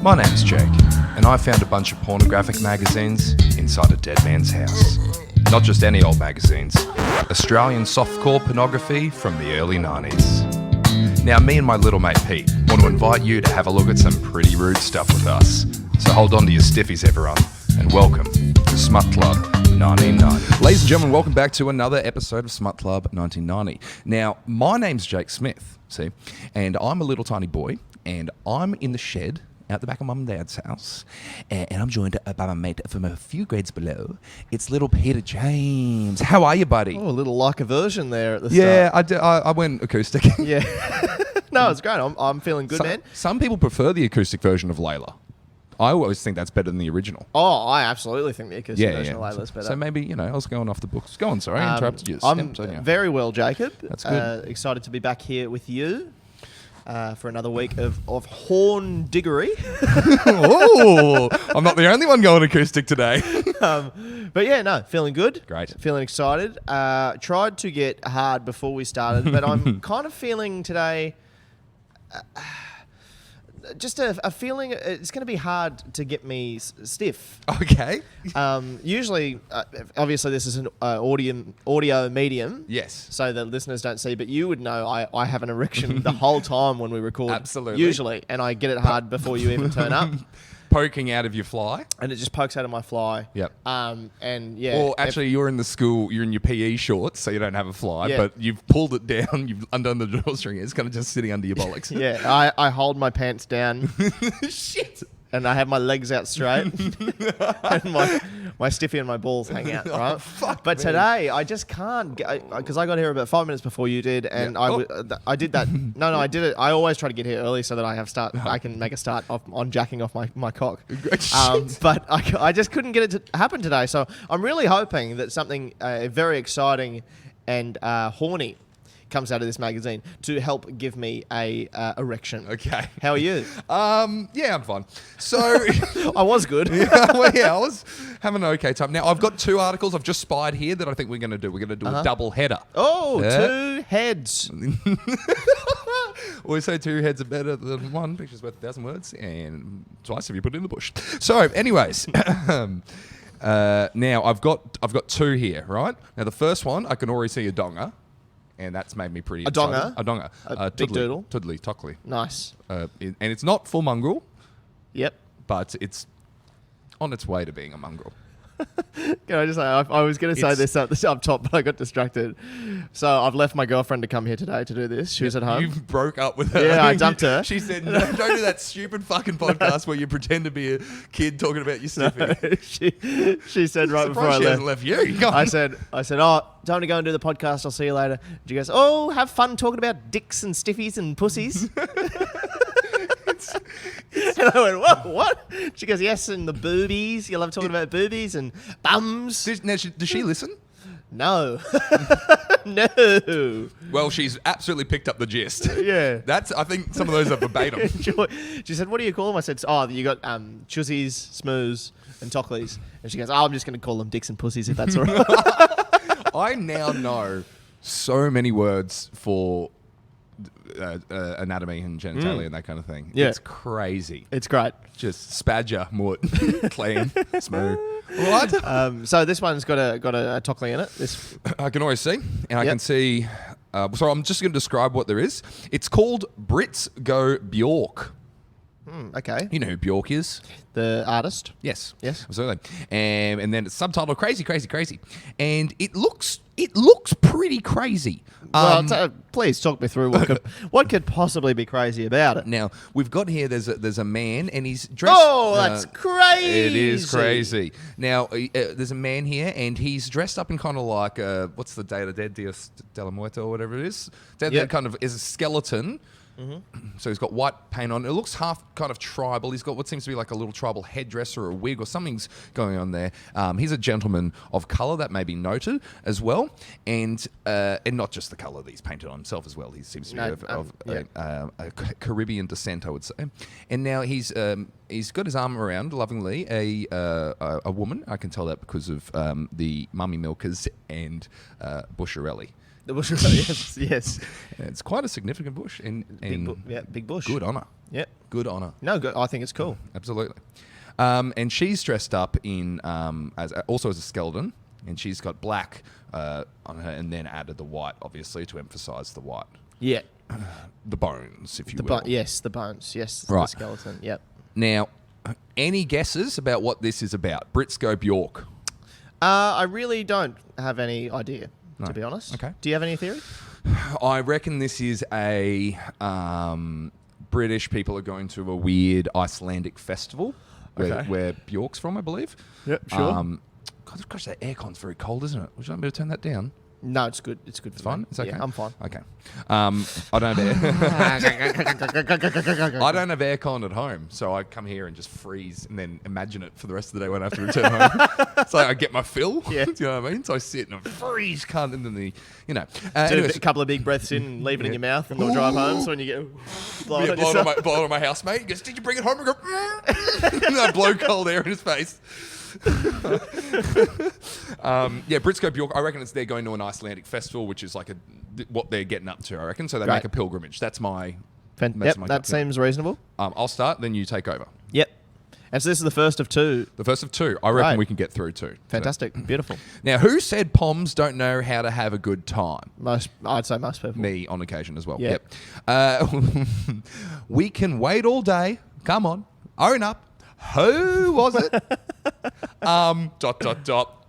My name's Jake, and I found a bunch of pornographic magazines inside a dead man's house. Not just any old magazines, Australian softcore pornography from the early 90s. Now, me and my little mate Pete want to invite you to have a look at some pretty rude stuff with us. So hold on to your stiffies, everyone, and welcome to Smut Club 1990. Ladies and gentlemen, welcome back to another episode of Smut Club 1990. Now, my name's Jake Smith, see, and I'm a little tiny boy, and I'm in the shed out the back of Mum and Dad's house, and I'm joined by my mate from a few grades below. It's little Peter James. How are you, buddy? Oh, a little like a version there at the Yeah, start. I went acoustic. Yeah. No, it's great. I'm feeling good, man. Some people prefer the acoustic version of Layla. I always think that's better than the original. Oh, I absolutely think the acoustic version of Layla's better. So maybe, I was going off the books. Go on, sorry, I interrupted you. I'm very well, Jacob. That's good. Excited to be back here with you for another week of horn diggery. Oh, I'm not the only one going acoustic today. But yeah, no, feeling good. Great. Feeling excited. Tried to get hard before we started, but I'm kind of feeling today... just a feeling it's going to be hard to get me stiff. Okay. Usually, obviously, this is an audio medium. Yes. So the listeners don't see, but you would know I have an erection the whole time when we record. Absolutely. Usually, and I get it hard before you even turn up. Poking out of your fly. And it just pokes out of my fly. Yep. And yeah. Or actually, you're in the school, you're in your PE shorts, so you don't have a fly, Yeah. but you've pulled it down, you've undone the drawstring, it's kind of just sitting under your bollocks. Yeah, I hold my pants down. Shit. And I have my legs out straight, and my stiffy and my balls hang out, right? Oh, fuck, but man. today I just can't, because I got here about 5 minutes before you did, and Yeah. I did that. No, I did it. I always try to get here early so that I can make a start on jacking off my cock. Shit. But I just couldn't get it to happen today. So I'm really hoping that something very exciting and horny comes out of this magazine to help give me a erection. Okay. How are you? Yeah, I'm fine. So... I was good. I was having an okay time. Now, I've got two articles I've just spied here that I think we're going to do. We're going to do a double header. Oh, Yeah. 2 heads. Always say two heads are better than one. Picture's worth 1,000 words, and twice if you put it in the bush. So, anyways, now I've got two here, right? Now, the first one, I can already see a donger, and that's made me pretty excited. A donger. A big doodle? Toodly, tockly. Nice. And it's not full mongrel, Yep. but it's on its way to being a mongrel. Can I just say, I was going to say this up top, but I got distracted. So I've left my girlfriend to come here today to do this. She was at home. You broke up with her. Yeah, I dumped her. She said, no, don't do that stupid fucking podcast where you pretend to be a kid talking about your stiffy. she said right before I she left. hasn't left you. Go on. I said, oh, time to go and do the podcast. I'll see you later. She goes, oh, have fun talking about dicks and stiffies and pussies. And I went, whoa, what? She goes, yes, and the boobies. You love talking about boobies and bums. Does she listen? No. No. Well, she's absolutely picked up the gist. Yeah. I think some of those are verbatim. She said, what do you call them? I said, oh, you got chussies, smoos, and tockleys. And she goes, oh, I'm just going to call them dicks and pussies if that's all right. I now know so many words for anatomy and genitalia and that kind of thing. Yeah. It's crazy. It's great. Just spadger, mutt, clean, smooth. What? So this one's got a tockley in it. This I can always see, and I Yep. can see. So I'm just going to describe what there is. It's called Brits Go Bjork. okay. You know who Bjork is? The artist. Yes. Yes. Absolutely. And then it's subtitled Crazy, Crazy, Crazy. And it looks pretty crazy. Well, please talk me through what could possibly be crazy about it. Now, we've got here, there's a man, and he's dressed... Oh, that's crazy. It is crazy. Now, there's a man here, and he's dressed up in kind of like, what's the Day of the Dead, Dios de la Muerte, or whatever it is? That kind of is a skeleton. Mm-hmm. So he's got white paint on. It looks half kind of tribal. He's got what seems to be like a little tribal headdress or a wig or something's going on there. He's a gentleman of colour, that may be noted as well, and not just the colour that he's painted on himself as well. He seems to be of a Caribbean descent, I would say. And now he's he's got his arm around, lovingly, a woman. I can tell that because of the mummy milkers and busharelli. The bush, yes. It's quite a significant bush. Big bush. Good honour. Yep. Good honour. No, good. I think it's cool. Absolutely. And she's dressed up in as a skeleton, and she's got black on her, and then added the white, obviously, to emphasise the white. Yeah. The bones, if you will. Yes, the bones. Yes, right. The skeleton. Yep. Now, any guesses about what this is about? Brits go Bjork. I really don't have any idea, No. to be honest. Okay. Do you have any theory? I reckon this is a British people are going to a weird Icelandic festival where Bjork's from, I believe. Yep, sure. Gosh, that aircon's very cold, isn't it? Would you like me to turn that down? No, it's good. It's good. It's fine? It's okay? Yeah, I'm fine. Okay. I don't have I don't have aircon at home, so I come here and just freeze and then imagine it for the rest of the day when I have to return home. So I get my fill. Yeah. Do you know what I mean? So I sit and I freeze, and then Do anyways, a couple of big breaths in and leave it in your mouth and they'll drive home. So when you get blown on my housemate, he goes, "Did you bring it home?" I go, and I blow cold air in his face. Brits go Bjork. I reckon they're going to an Icelandic festival, which is like what they're getting up to. I reckon so. They make a pilgrimage. That's my. That seems reasonable. I'll start. Then you take over. Yep. And so this is the first of two. The first of two. I reckon we can get through two. Fantastic. So. Beautiful. Now, who said Poms don't know how to have a good time? I'd say most people. Me on occasion as well. Yep. We can wait all day. Come on, own up. Who was it?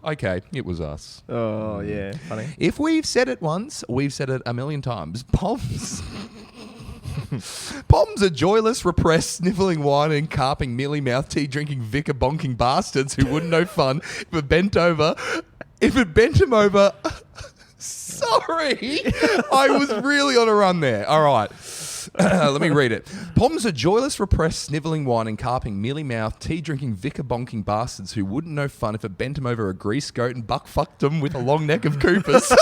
Okay, it was us. Oh, yeah. Funny. If we've said it once, we've said it a million times. Poms. Poms are joyless, repressed, snivelling wine and carping, mealy-mouthed, tea-drinking, vicar-bonking bastards who wouldn't know fun if it bent him over... Sorry. I was really on a run there. All right. Let me read it. Poms are joyless, repressed, snivelling, whining, carping, mealy-mouthed, tea-drinking, vicar-bonking bastards who wouldn't know fun if it bent him over a grease goat and buck-fucked him with a long neck of Coopers. Yeah!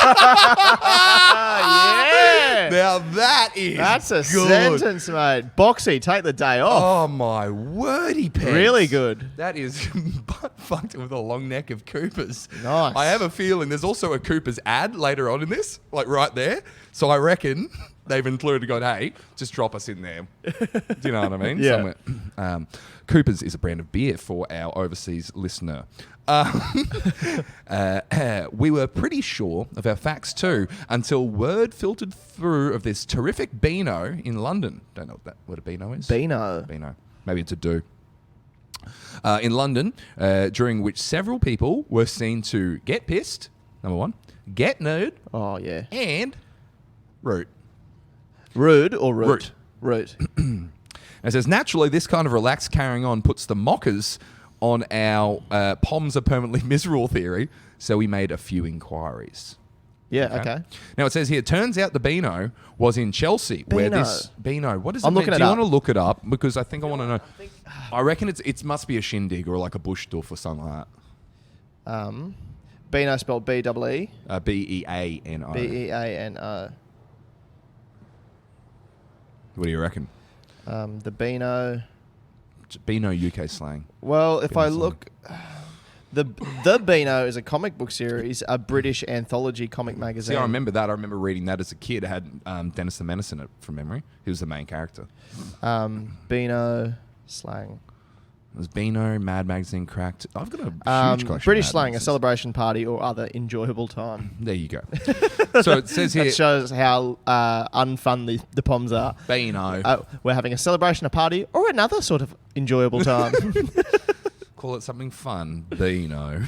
Now that's a good sentence, mate. Boxy, take the day off. Oh, my wordy pants. Really good. That is butt-fucked him with a long neck of Coopers. Nice. I have a feeling there's also a Coopers ad later on in this, like right there. So I reckon... They've included, hey, just drop us in there. Do you know what I mean? Yeah. Somewhere. Coopers is a brand of beer for our overseas listener. We were pretty sure of our facts too until word filtered through of this terrific Beano in London. Don't know what a Beano is. Beano. Maybe it's a do. In London, during which several people were seen to get pissed, number one, get nude, and root. Rude or root? Root. It says, naturally, this kind of relaxed carrying on puts the mockers on our Poms are permanently miserable theory, so we made a few inquiries. Yeah, okay. Now, it says here, turns out the Beano was in Chelsea, where this... Beano, what does it mean? Do you want to look it up? Because I think I want to know. I reckon it must be a shindig or like a bush doof or something like that. Beano spelled B-E-E? B-E-A-N-O. B-E-A-N-O. What do you reckon? The Beano... Beano UK slang. Well, if I look... The Beano is a comic book series, a British anthology comic magazine. See, I remember that. I remember reading that as a kid. It had Dennis the Menace in it, from memory. He was the main character. Beano slang. There's Beano, Mad Magazine, Cracked. I've got a huge collection. British slang, a celebration party or other enjoyable time. There you go. So it says here... That shows how unfun the Poms are. Beano. We're having a celebration, a party, or another sort of enjoyable time. Call it something fun. Beano.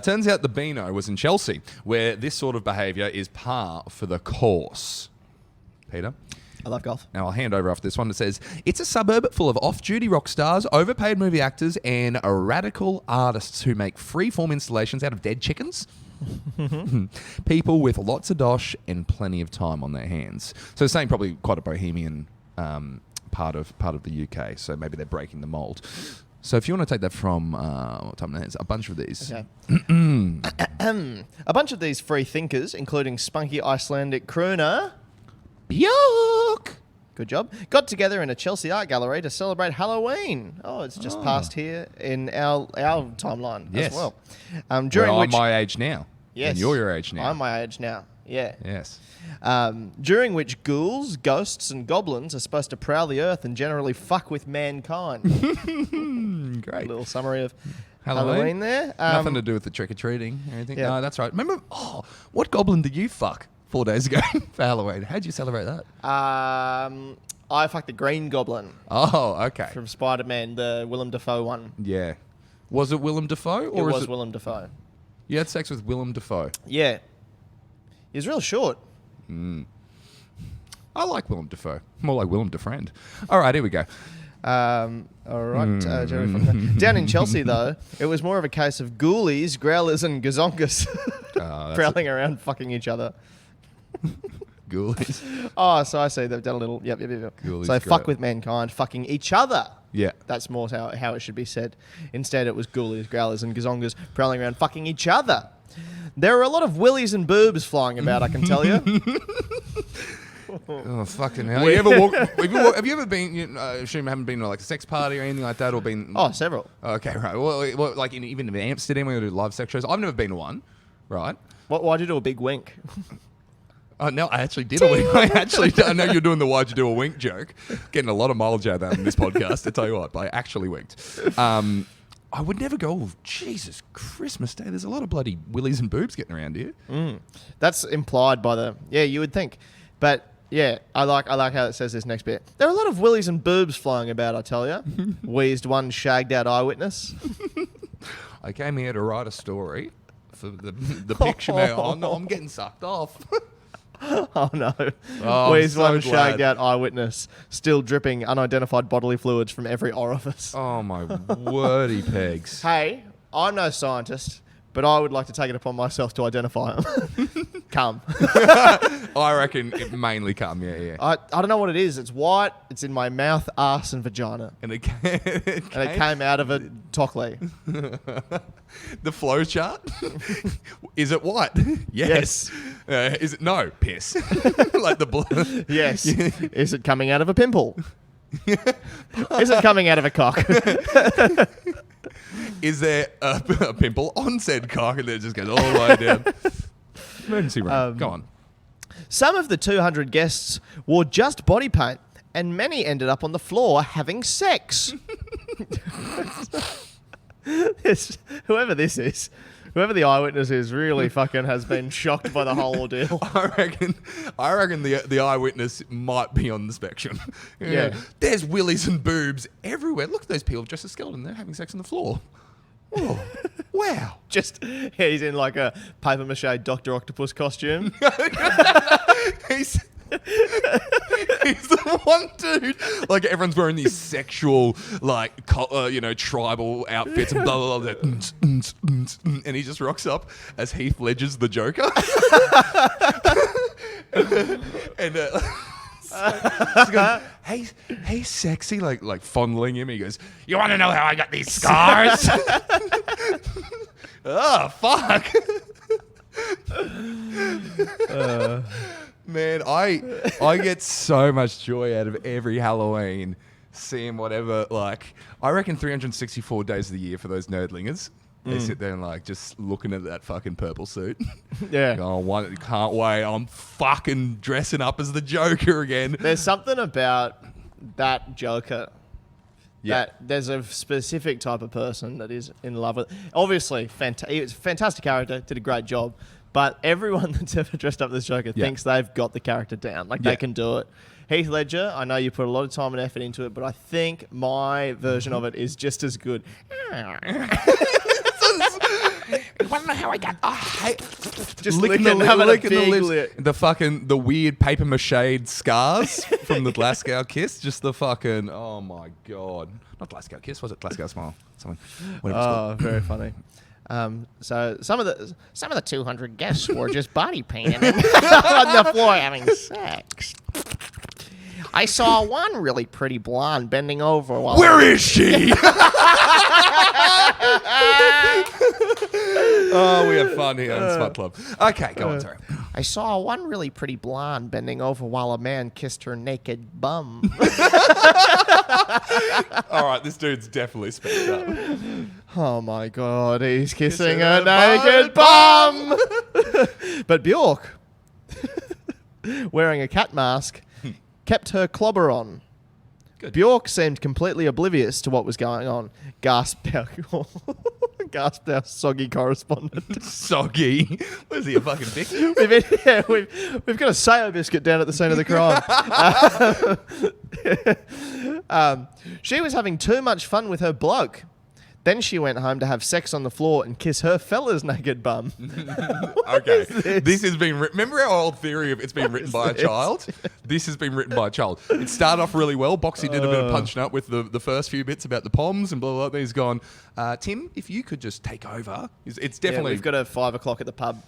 Turns out the Beano was in Chelsea, where this sort of behaviour is par for the course. Peter? I love golf. Now, I'll hand over after this one. It says, it's a suburb full of off-duty rock stars, overpaid movie actors, and radical artists who make free-form installations out of dead chickens. People with lots of dosh and plenty of time on their hands. So saying probably quite a bohemian part of the UK. So maybe they're breaking the mould. So if you want to take that from what time it is, a bunch of these. Okay. A bunch of these free thinkers, including spunky Icelandic crooner... Bjork! Good job. Got together in a Chelsea art gallery to celebrate Halloween. Oh, it's just passed here in our timeline Yes. as well. Well, I'm my age now. Yes. And you're your age now. I'm my age now. Yeah. Yes. During which ghouls, ghosts, and goblins are supposed to prowl the earth and generally fuck with mankind. Great. A little summary of Halloween? Halloween there. Nothing to do with the trick-or-treating or anything. Yeah. No, that's right. Remember, what goblin did you fuck 4 days ago for Halloween? How'd you celebrate that? I fucked the Green Goblin Oh, okay. from Spider-Man, the Willem Dafoe one. Yeah. Was it Willem Dafoe? It was Willem Dafoe. You had sex with Willem Dafoe. Yeah. He was real short. I like Willem Dafoe. More like Willem Defriend. All right, here we go. All right. Down in Chelsea, though, it was more of a case of ghoulies, growlers, and gazonkas prowling around fucking each other. Ghoulies. Oh, so I see they've done a little... Yep. Ghoulies, So fuck with mankind, fucking each other. Yeah. That's more how it should be said. Instead, it was ghoulies, growlers, and gazongas prowling around fucking each other. There are a lot of willies and boobs flying about, I can tell you. Oh, fucking hell. Have you ever been, I assume you haven't been to like a sex party or anything like that, or been... Oh, several. Okay, right. Well like even in Amsterdam when we do live sex shows, I've never been to one, right? Why'd you do a big wink? Oh, no, I actually did a wink. I know you're doing the why'd you do a wink joke. Getting a lot of mileage out of that in this podcast, I tell you what, but I actually winked. I would never go, oh, Jesus, Christmas Day, there's a lot of bloody willies and boobs getting around here. That's implied by the... Yeah, you would think. But... Yeah, I like how it says this next bit. There are a lot of willies and boobs flying about, I tell you. Wheezed one shagged-out eyewitness. I came here to write a story for the picture. Oh, no, I'm getting sucked off. Oh, no. Oh, Wheezed one so glad. shagged-out eyewitness, still dripping unidentified bodily fluids from every orifice. Oh, my wordy pegs. Hey, I'm no scientist, but I would like to take it upon myself to identify them. Cum. I reckon it mainly cum, yeah. I don't know what it is. It's white. It's in my mouth, arse, and vagina. And it came out of a tockley. The flow chart? Is it white? Yes. Is it no? Piss. Like the blood. Yes. Is it coming out of a pimple? Is it coming out of a cock? Is there a pimple on said cock and then it just goes all the way down? Emergency room. Go on. Some of the 200 guests wore just body paint, and many ended up on the floor having sex. Whoever the eyewitness is, really fucking has been shocked by the whole ordeal. I reckon the eyewitness might be on the spectrum. Yeah. There's willies and boobs everywhere. Look at those people dressed as skeleton. They're having sex on the floor. Oh, wow. He's in like a paper mache Dr. Octopus costume. He's the one dude. Like everyone's wearing these sexual, like, tribal outfits and blah, blah, blah. And he just rocks up as Heath Ledger's the Joker. And he's going, hey, sexy, like fondling him. He goes, you want to know how I got these scars? Oh, fuck. Man, I get so much joy out of every Halloween seeing whatever, like, I reckon 364 days of the year for those nerdlingers. They sit there and like just looking at that fucking purple suit. Yeah. Going, can't wait. I'm fucking dressing up as the Joker again. There's something about that Joker. Yeah. That there's a specific type of person that is in love with. Obviously, it's a fantastic character, did a great job. But everyone that's ever dressed up as Joker thinks they've got the character down. Like they can do it. Heath Ledger, I know you put a lot of time and effort into it, but I think my version of it is just as good. You want to know how I got? Just licking the lips. The weird paper mache scars from the Glasgow kiss. Just the fucking, oh my God. Not Glasgow kiss, was it? Glasgow smile. Something. Oh, very funny. So some of the 200 guests were just body painting on the floor having sex. I saw one really pretty blonde bending over while... Where is she? Oh, we have fun here on Smut Club. Okay, go on, sorry. I saw one really pretty blonde bending over while a man kissed her naked bum. All right, this dude's definitely speaked up. Oh my God, he's kissing a naked bum. But Bjork, wearing a cat mask, kept her clobber on. Good. Bjork seemed completely oblivious to what was going on. Gasped our soggy correspondent. Soggy. What is he, a fucking dick? We've got a sayo biscuit down at the scene of the crime. She was having too much fun with her bloke. Then she went home to have sex on the floor and kiss her fella's naked bum. Okay. This has been remember our old theory of it's been written by a child? This has been written by a child. It started off really well. Boxy did a bit of punching up with the first few bits about the Poms and blah, blah, blah. Then he's gone, Tim, if you could just take over. It's definitely... Yeah, we've got a 5 o'clock at the pub.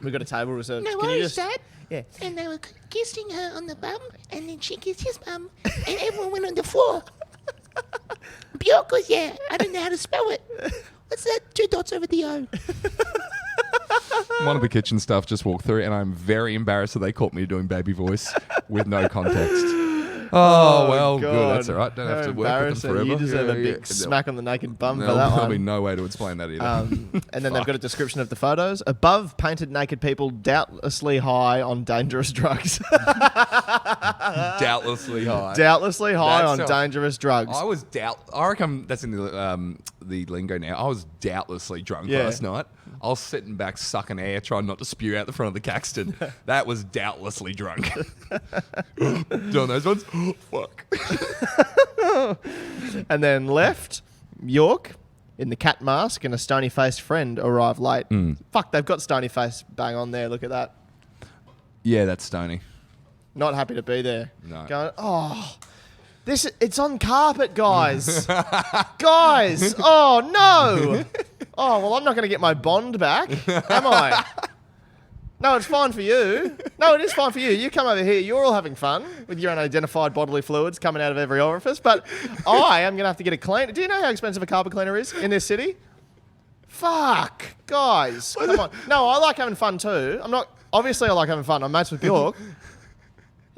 We've got a table reserved. No Can you worries, just... Dad. Yeah. And they were kissing her on the bum, and then she kissed his bum, and everyone went on the floor. Bjork was there. I don't know how to spell it. What's that? 2 dots over the O. One of the kitchen staff just walked through, and I'm very embarrassed that they caught me doing baby voice with no context. Oh, well, God. Oh, good. That's all right. Don't have to work with them forever. You deserve a big smack on the naked bum for that There'll one. be no way to explain that either. And then they've got a description of the photos. Above, painted naked people doubtlessly high on dangerous drugs. Doubtlessly high. Doubtlessly high That's on a- dangerous drugs. I reckon that's in the lingo now. I was doubtlessly drunk Yeah. last night. I was sitting back sucking air, trying not to spew out the front of the Caxton. That was doubtlessly drunk. Doing those ones? Fuck. And then left, York, in the cat mask and a stony-faced friend arrived late. Fuck, they've got stony-face bang on there. Look at that. Yeah, that's Stony. Not happy to be there. No. Going, oh, it's on carpet, guys. Guys, oh, no. Oh, well, I'm not going to get my bond back, am I? No, it's fine for you. No, it is fine for you. You come over here. You're all having fun with your unidentified bodily fluids coming out of every orifice. But I am going to have to get a clean. Do you know how expensive a carpet cleaner is in this city? Fuck. Guys, come on. No, I like having fun too. Obviously, I like having fun. I'm mates with Bjork.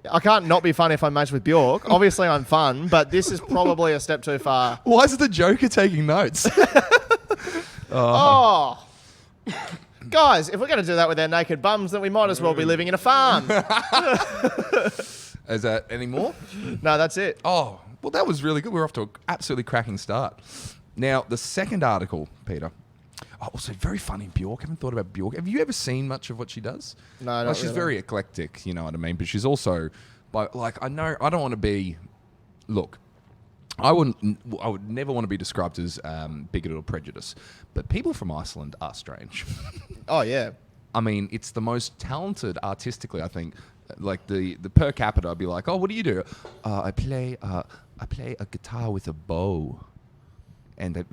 I can't not be fun if I'm mates with Bjork. Obviously, I'm fun, but this is probably a step too far. Why is the Joker taking notes? Oh. Guys, if we're going to do that with our naked bums, then we might as well be living in a farm. Is that any more? No, that's it. Oh, well, that was really good. We're off to an absolutely cracking start. Now, the second article, Peter. Oh, also very funny, Bjork. I haven't thought about Bjork. Have you ever seen much of what she does? No, not Like, she's really. very eclectic, you know what I mean? But she's also, I know, I don't want to be, look, I would never want to be described as bigoted or prejudiced, but people from Iceland are strange. Oh, yeah. I mean, it's the most talented artistically, I think. Like the per capita, I'd be like, oh, what do you do? I play a guitar with a bow, and it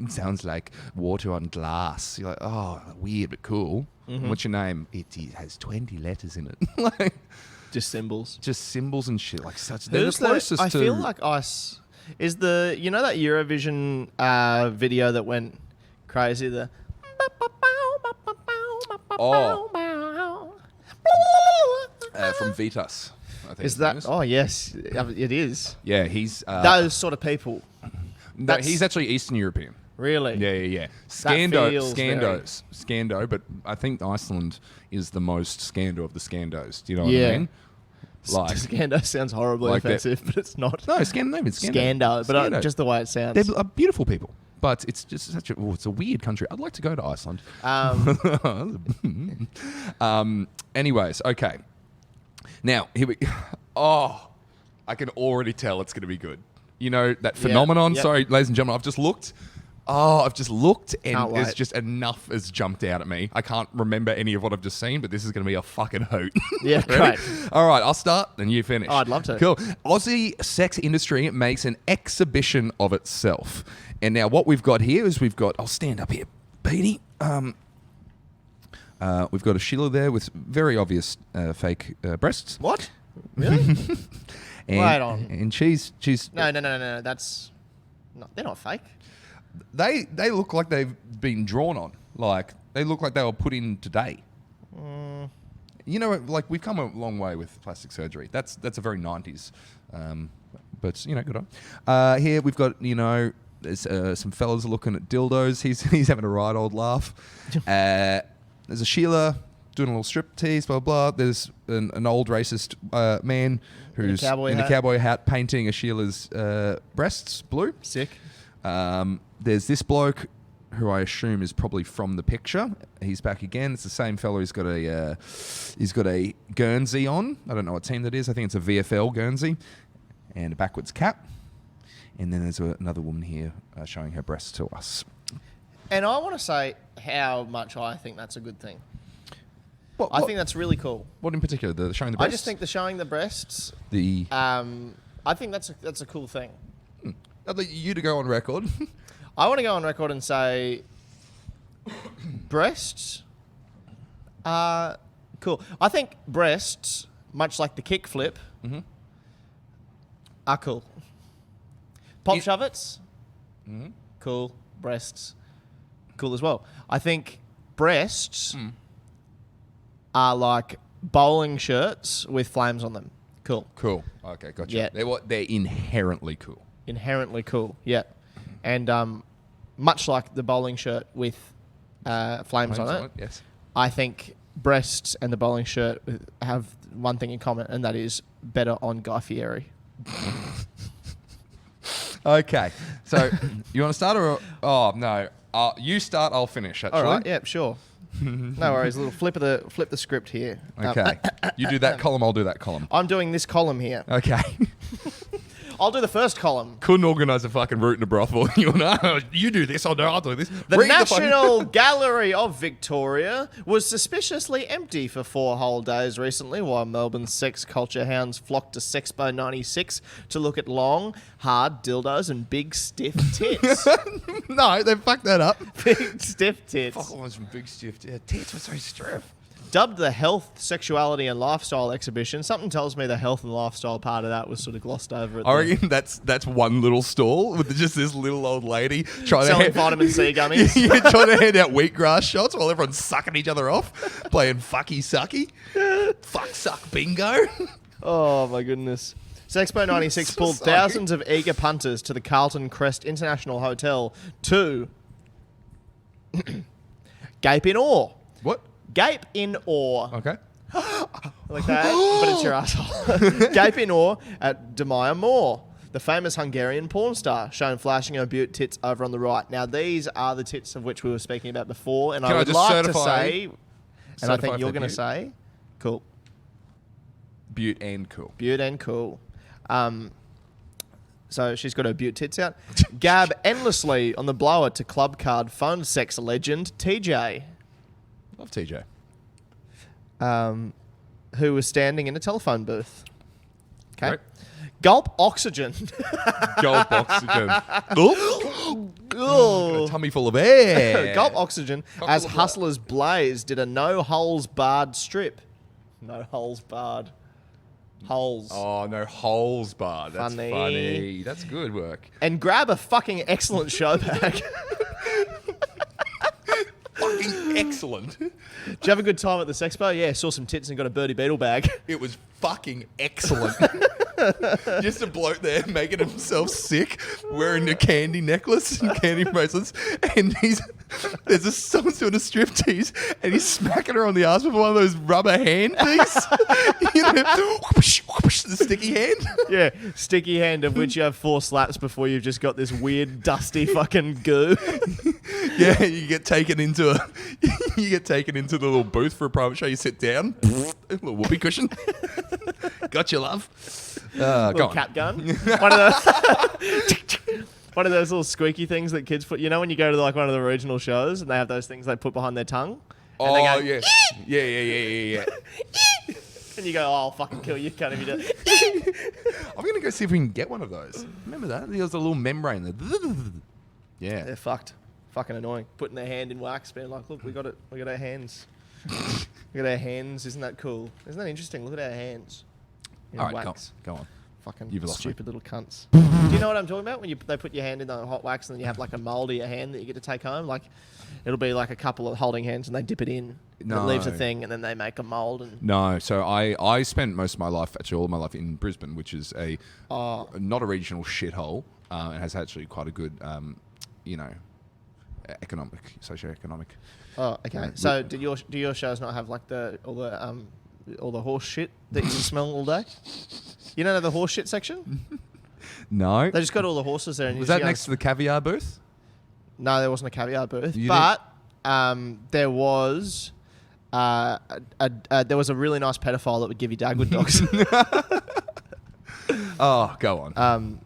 sounds like water on glass. You're like, oh, weird but cool. Mm-hmm. What's your name? It has 20 letters in it. Like, Just symbols. just symbols and shit. Like such. They're the Who's closest I to. feel like Ice is that Eurovision video that went crazy? From Vitas. I think Is his name that? Oh, yes. It is. Yeah, he's. Those sort of people. No, that's- he's actually Eastern European. Really? Yeah. feels Scando, but I think Iceland is the most Scando of the Scandos. Do you know what Yeah. I mean? Like, Scando sounds horribly like that- offensive, but it's not. no, Scandinavian. Scando, but Scando. just the way it sounds. They're beautiful people, but it's just such a. Oh, it's a weird country. I'd like to go to Iceland. Anyways, okay. Now here we. Oh, I can already tell it's going to be good. You know that phenomenon. Yep. Sorry, ladies and gentlemen, I've just looked. Oh, I've just looked, and Can't it's wait. just enough has jumped out at me. I can't remember any of what I've just seen, but this is going to be a fucking hoot. Yeah, Ready? great. All right, I'll start, then you finish. Oh, I'd love to. Cool. Aussie sex industry makes an exhibition of itself. And now what we've got here is I'll stand up here, Petey. We've got a Sheila there with very obvious fake breasts. What? Really? And, Wait on. And she's No. That's... No, they're not fake. They look like they've been drawn on. Like, they look like they were put in today. You know, like, we've come a long way with plastic surgery. That's a very 90s. But, you know, good on. Here we've got, you know, there's some fellas looking at dildos. He's having a right old laugh. There's a Sheila doing a little striptease, blah, blah. There's an old racist man who's in a cowboy hat painting a Sheila's breasts blue. Sick. There's this bloke who I assume is probably from the picture. He's back again. It's the same fellow who's got a Guernsey on. I don't know what team that is. I think it's a VFL Guernsey. And a backwards cap. And then there's another woman here showing her breasts to us. And I want to say how much I think that's a good thing. I think that's really cool. What in particular? The showing the breasts? I just think the showing the breasts. I think that's a cool thing. I'd like you to go on record. I want to go on record and say breasts are cool. I think breasts, much like the kickflip, are cool. Pop shovets, cool. Breasts, cool as well. I think breasts are like bowling shirts with flames on them. Cool. Cool. Okay, gotcha. Yeah. They're inherently cool. Inherently cool, yeah. And much like the bowling shirt with flames on it, yes. I think breasts and the bowling shirt have one thing in common, and that is better on Guy Fieri. Okay, so you want to start or... Oh, no. You start, I'll finish, actually. All right, yeah, sure. No worries. A little flip the script here. Okay. You do that column, I'll do that column. I'm doing this column here. Okay. I'll do the first column. Couldn't organise a fucking route in a brothel. You know, you do this, I'll do this. The National Gallery of Victoria was suspiciously empty for 4 whole days recently, while Melbourne's sex culture hounds flocked to Sexpo 96 to look at long, hard dildos and big, stiff tits. No, they fucked that up. Big, stiff tits. Fuck, I was from big stiff tits were so stiff. Dubbed the Health, Sexuality and Lifestyle exhibition, something tells me the health and lifestyle part of that was sort of glossed over at I reckon that's one little stall with just this little old lady selling vitamin C gummies. Yeah, trying to hand out wheatgrass shots while everyone's sucking each other off, playing fucky sucky, fuck suck bingo. Oh my goodness. Sexpo 96 pulled thousands of eager punters to the Carlton Crest International Hotel to gape in awe. What? Gape in awe. Okay. Like that, but it's your asshole. Gape in awe at Demaya Moore, the famous Hungarian porn star, shown flashing her butte tits over on the right. Now, these are the tits of which we were speaking about before, and I would like to say, and I think you're going to say, cool. Butte and cool. Butte and cool. So she's got her butte tits out. Gab endlessly on the blower to club card phone sex legend TJ. Love TJ. Who was standing in a telephone booth. Okay. Right. Gulp oxygen. Gulp oxygen. Got a tummy full of air. Gulp oxygen as Hustlers Blaze did a no holes barred strip. No holes barred. Holes. Oh, no holes barred. That's funny. That's good work. And grab a fucking excellent showbag. Fucking excellent. Did you have a good time at the Sexpo? Yeah, saw some tits and got a birdie beetle bag. It was fucking excellent. Just a bloke there making himself sick, wearing a candy necklace and candy bracelets, and there's someone's doing a striptease, and he's smacking her on the ass with one of those rubber hand things. You know, whoosh, whoosh, the sticky hand. Yeah, sticky hand of which you have 4 slaps before you've just got this weird dusty fucking goo. Yeah, you get taken into the little booth for a private show. You sit down, a little whoopee cushion. Got you, love. Little cat gun. One of those little squeaky things that kids put. You know when you go to like one of the regional shows and they have those things they put behind their tongue. And they go, yeah. And you go, oh, I'll fucking kill you, cunt, if you do it. I'm gonna go see if we can get one of those. Remember that? There was a little membrane there. Yeah. They're fucked. Fucking annoying. Putting their hand in wax, being like, look, we got it. We got our hands. We got our hands. Isn't that cool? Isn't that interesting? Look at our hands. All right, go on. Fucking You've lost stupid little cunts. Do you know what I'm talking about? When they put your hand in the hot wax and then you have like a mould of your hand that you get to take home? Like, it'll be like a couple of holding hands and they dip it in. And it leaves a thing and then they make a mould. And No, so I spent most of my life, actually all of my life in Brisbane, which is not a regional shithole. It has actually quite a good, socioeconomic. Oh, okay. So do your shows not have like all the horse shit that you can smell all day? You don't have the horse shit section? No. They just got all the horses there. And Was that next to the caviar booth? No, there wasn't a caviar booth. But there was a really nice pedophile that would give you Dagwood dogs. Oh, go on.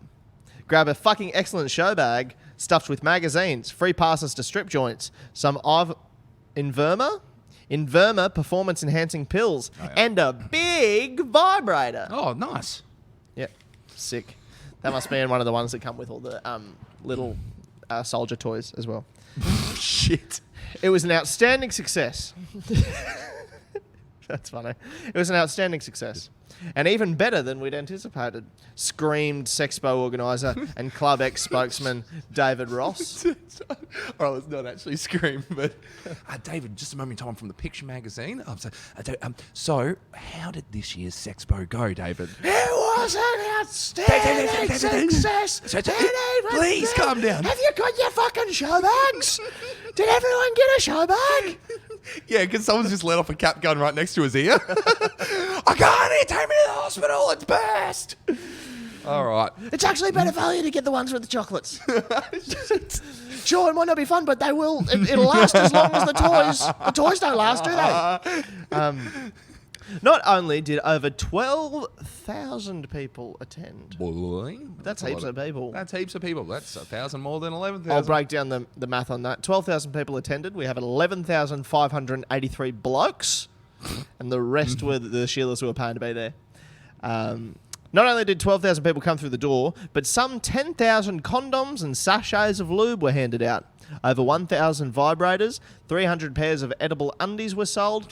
Grab a fucking excellent show bag stuffed with magazines, free passes to strip joints, some Inverma performance-enhancing pills, and a big vibrator. Oh, nice. Yep, sick. That must be in one of the ones that come with all the little soldier toys as well. Shit. It was an outstanding success. That's funny. It was an outstanding success. And even better than we'd anticipated, screamed Sexpo organiser and Club X spokesman David Ross. Or let's not actually scream, but David, just a moment in time from the Picture magazine. So, how did this year's Sexpo go, David? It was an outstanding success. Please calm down. Have you got your fucking show bags? Did everyone get a show bag? Yeah, because someone's just let off a cap gun right next to his ear. I can't hear, take me to the hospital, it's burst. All right. It's actually better value to get the ones with the chocolates. Sure, it might not be fun, but they will. It'll last as long as the toys. The toys don't last, do they? Not only did over 12,000 people attend. Boy, That's heaps of people. That's heaps of people. That's 1,000 more than 11,000. I'll break down the math on that. 12,000 people attended. We have 11,583 blokes, and the rest were the Sheilas who were paying to be there. Not only did 12,000 people come through the door, but some 10,000 condoms and sachets of lube were handed out. Over 1,000 vibrators, 300 pairs of edible undies were sold.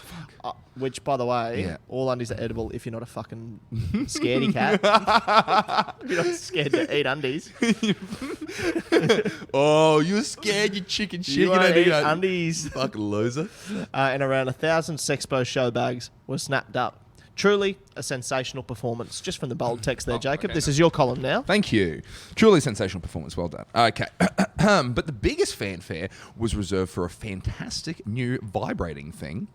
Which, by the way, all undies are edible if you're not a fucking scaredy cat. If you're not scared to eat undies. Oh, you're scared, you chicken shit. You don't won't eat that. undies. Fucking loser. And around 1,000 Sexpo show bags were snapped up. Truly a sensational performance. Just from the bold text there, Jacob. Okay, this is your column now. Thank you. Truly sensational performance. Well done. Okay. But the biggest fanfare was reserved for a fantastic new vibrating thing.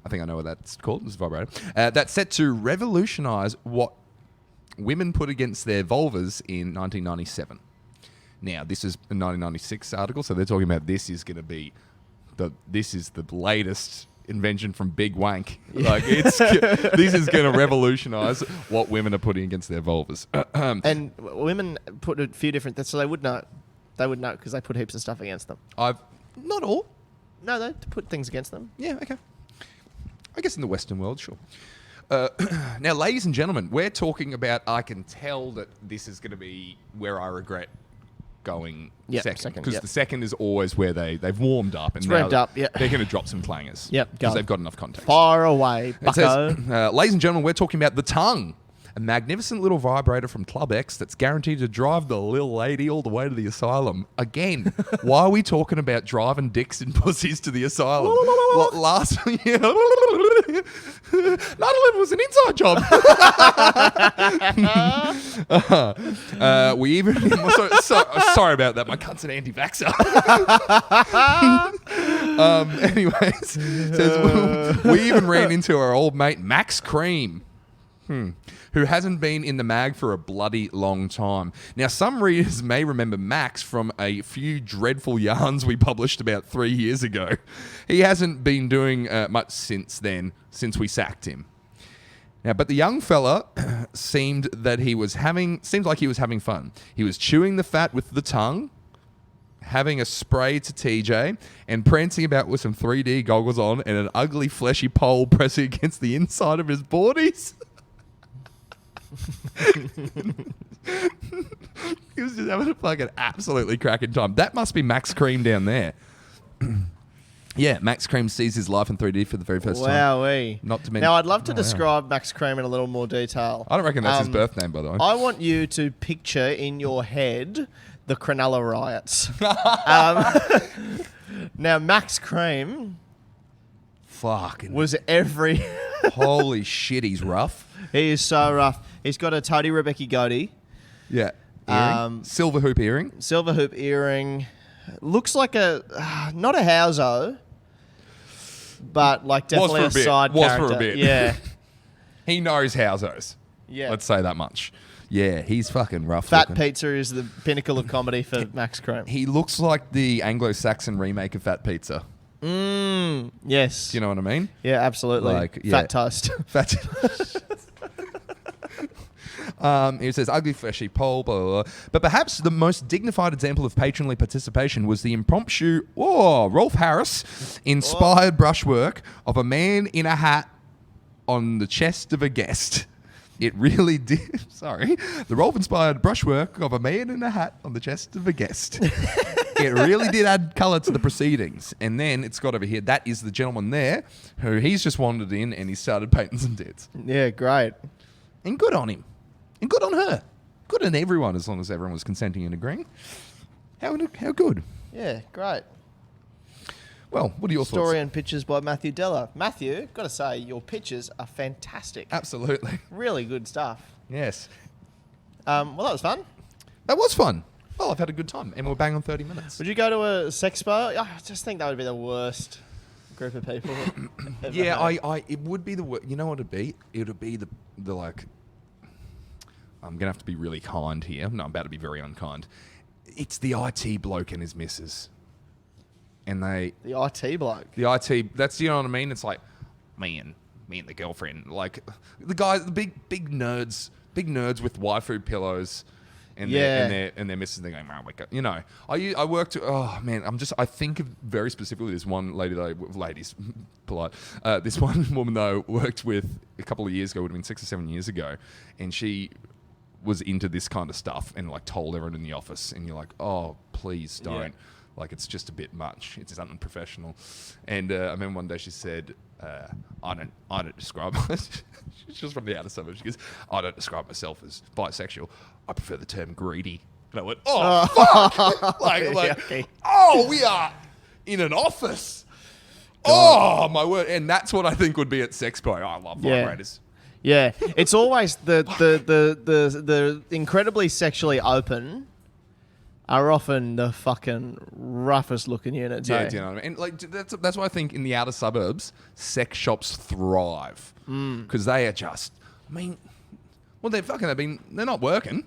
I think I know what that's called. It's a vibrator. That's set to revolutionise what women put against their vulvas in 1997. Now, this is a 1996 article, so they're talking about this is going to be this is the latest invention from Big Wank. Like this is going to revolutionise what women are putting against their vulvas. And women put a few different things, so they would know. They would know because they put heaps of stuff against them. Not all. No, they put things against them. Yeah, okay. I guess in the Western world, sure. Now, ladies and gentlemen, we're talking about, I can tell that this is going to be where I regret going second. Because the second is always where they've warmed up. And it's revved up, they're going to drop some clangers. Yep, because they've got enough context. Far away, bucko. It says, ladies and gentlemen, we're talking about the tongue. A magnificent little vibrator from Club X that's guaranteed to drive the little lady all the way to the asylum. Again, why are we talking about driving dicks and pussies to the asylum? Last year, None of it was an inside job. We even... sorry about that. My cunt's an anti-vaxxer. Anyways, says, we even ran into our old mate Max Cream. Who hasn't been in the mag for a bloody long time. Now, some readers may remember Max from a few dreadful yarns we published about 3 years ago. He hasn't been doing much since then, since we sacked him. Now, but the young fella seemed like he was having fun. He was chewing the fat with the tongue, having a spray to TJ, and prancing about with some 3D goggles on and an ugly fleshy pole pressing against the inside of his boardies. He was just having a fucking absolutely cracking time. That must be Max Cream down there. Yeah, Max Cream sees his life in 3D for the very first time. Wowee. Not to mention. Now, I'd love to describe Max Cream in a little more detail. I don't reckon that's his birth name, by the way. I want you to picture in your head the Cronulla riots. Now, Max Cream Fucking. was every... Holy shit, he's rough. He is so rough. He's got a Toady Rebecca goatee. Yeah. Earring. Silver hoop earring. Silver hoop earring. Looks like not a houso, but like definitely a side character. Was for a bit. Yeah. He knows housos. Yeah. Let's say that much. Yeah, he's fucking rough. Fat looking. Pizza is the pinnacle of comedy for Max Cream. He looks like the Anglo-Saxon remake of Fat Pizza. Yes. Do you know what I mean? Yeah, absolutely. Like, yeah. Fat toast. Fat. He says, ugly, fleshy, pole, blah, blah, blah. But perhaps the most dignified example of patronly participation was the impromptu, Rolf Harris inspired brushwork of a man in a hat on the chest of a guest. It really did. Sorry. The Rolf inspired brushwork of a man in a hat on the chest of a guest. It really did add colour to the proceedings. And then it's got over here. That is the gentleman there who he's just wandered in and he started painting some deads. Yeah, great. And good on him. And good on her. Good on everyone as long as everyone was consenting and agreeing. How good. Yeah, great. Well, what are your Story thoughts? and pictures by Matthew Della. Matthew, got to say, your pictures are fantastic. Absolutely. Really good stuff. Yes. Well, that was fun. That was fun. Well, I've had a good time. And we're bang on 30 minutes. Would you go to a Sexpo? I just think that would be the worst group of people. Yeah, it would be the worst. You know what it'd be? It would be the like... I'm going to have to be really kind here. No, I'm about to be very unkind. It's the IT bloke and his missus. And The IT bloke. The IT, that's, you know what I mean? It's like, me and the girlfriend. Like, the guys, the big nerds with waifu pillows. And their missus, they're going, wake up. You know, I worked, I think of very specifically this one lady ladies, polite. This one woman, though, worked with a couple of years ago, would have been 6 or 7 years ago. And she was into this kind of stuff and like told everyone in the office. And you're like, oh, please don't. Yeah. Like, it's just a bit much. It's unprofessional. And I remember one day she said, I don't describe she's just from the outer suburbs. She goes, I don't describe myself as bisexual. I prefer the term greedy. And I went, fuck! We are in an office. God. Oh, my word. And that's what I think would be at Sexpo. I love vibrators. Yeah. It's always the incredibly sexually open are often the fucking roughest looking units. Yeah, do you know what I mean? And like that's why I think in the outer suburbs, sex shops thrive because they are just. I mean, well, they're not working.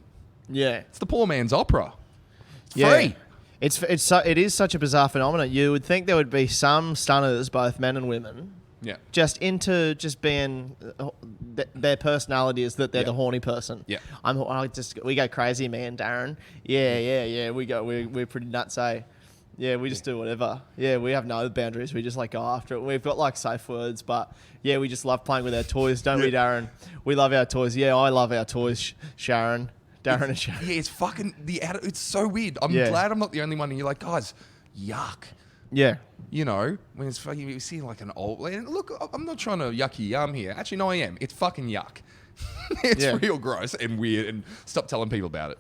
Yeah, it's the poor man's opera. It's free. It is such a bizarre phenomenon. You would think there would be some stunners, both men and women. Yeah. Just into just being their personality is that they're the horny person. Yeah. We go crazy, man, Darren. Yeah. We're pretty nuts, eh? Yeah, we just do whatever. Yeah, we have no boundaries. We just like go after it. We've got like safe words, but yeah, we just love playing with our toys, don't we, Darren? We love our toys. Yeah, I love our toys, Sharon. Darren and Sharon. Yeah, it's fucking it's so weird. I'm glad I'm not the only one. And you're like, guys, yuck. Yeah. You know, when it's fucking, you see like an old... Look, I'm not trying to yucky yum here. Actually, no, I am. It's fucking yuck. It's real gross and weird, and stop telling people about it.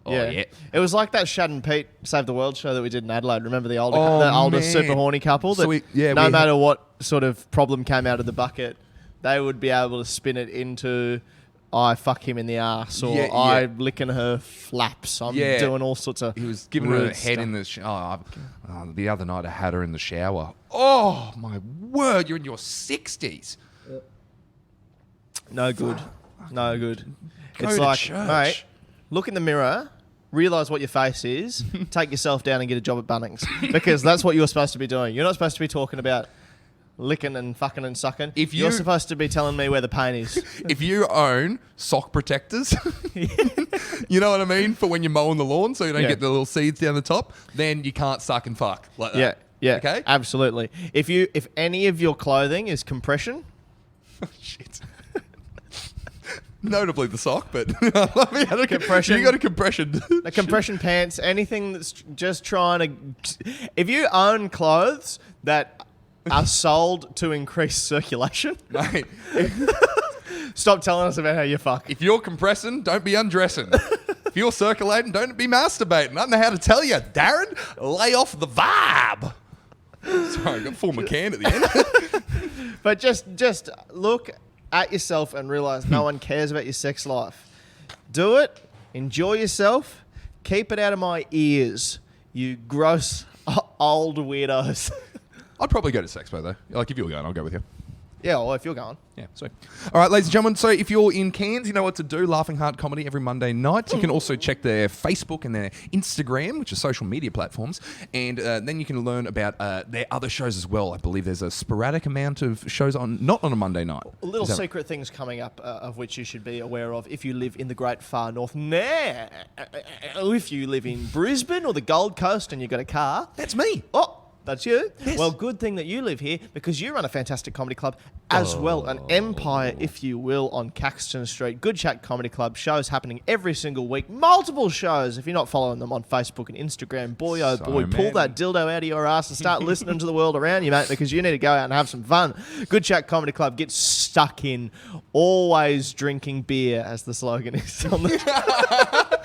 Oh, yeah. It was like that Shad and Pete Save the World show that we did in Adelaide. Remember the older super horny couple? That no matter what sort of problem came out of the bucket, they would be able to spin it into... I fuck him in the ass, or I licking her flaps. I'm doing all sorts of. He was giving her a head in the. The other night I had her in the shower. Oh my word! You're in your 60s. No good. No good. Go it's to like, church. mate, look in the mirror, realise what your face is, take yourself down and get a job at Bunnings, because that's what you're supposed to be doing. You're not supposed to be talking about licking and fucking and sucking. You're supposed to be telling me where the pain is. If you own sock protectors, you know what I mean? For when you're mowing the lawn so you don't get the little seeds down the top, then you can't suck and fuck like that. Yeah. Okay? Absolutely. If any of your clothing is compression... Shit. Notably the sock, but I love you had a compression. You got a compression. The compression pants, anything that's just trying to... If you own clothes that are sold to increase circulation. Mate, Stop telling us about how you fuck. if you're compressing, don't be undressing. If you're circulating, don't be masturbating. I don't know how to tell you, Darren. Lay off the vibe. Sorry, I got full McCann at the end. But just look at yourself and realize no one cares about your sex life. Do it. Enjoy yourself. Keep it out of my ears, you gross old weirdos. I'd probably go to Sexpo, though. Like, if you were going, I'll go with you. Yeah, well, if you're going. Yeah, sweet. All right, ladies and gentlemen, so if you're in Cairns, you know what to do. Laughing Heart Comedy every Monday night. You can also check their Facebook and their Instagram, which are social media platforms, and then you can learn about their other shows as well. I believe there's a sporadic amount of shows not on a Monday night. Little secret things coming up of which you should be aware of if you live in the great far north. Now, if you live in Brisbane or the Gold Coast and you've got a car. That's me. Oh, that's you? Yes. Well, good thing that you live here because you run a fantastic comedy club as well, an empire, if you will, on Caxton Street. Good Chat Comedy Club, shows happening every single week, multiple shows. If you're not following them on Facebook and Instagram, boy, oh boy, pull that dildo out of your ass and start listening to the world around you, mate, because you need to go out and have some fun. Good Chat Comedy Club, get stuck in, always drinking beer, as the slogan is on the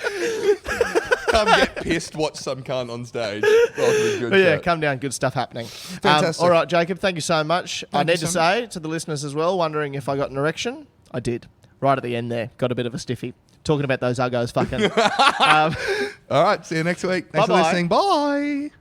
Come get pissed, watch some cunt on stage. But yeah, come down, good stuff happening. Fantastic. All right, Jacob, thank you so much. I Thank you need to so say to the listeners as well, wondering if I got an erection. I did. Right at the end there. Got a bit of a stiffy. Talking about those uggos fucking. All right, see you next week. Thanks for Bye-bye. listening. Bye.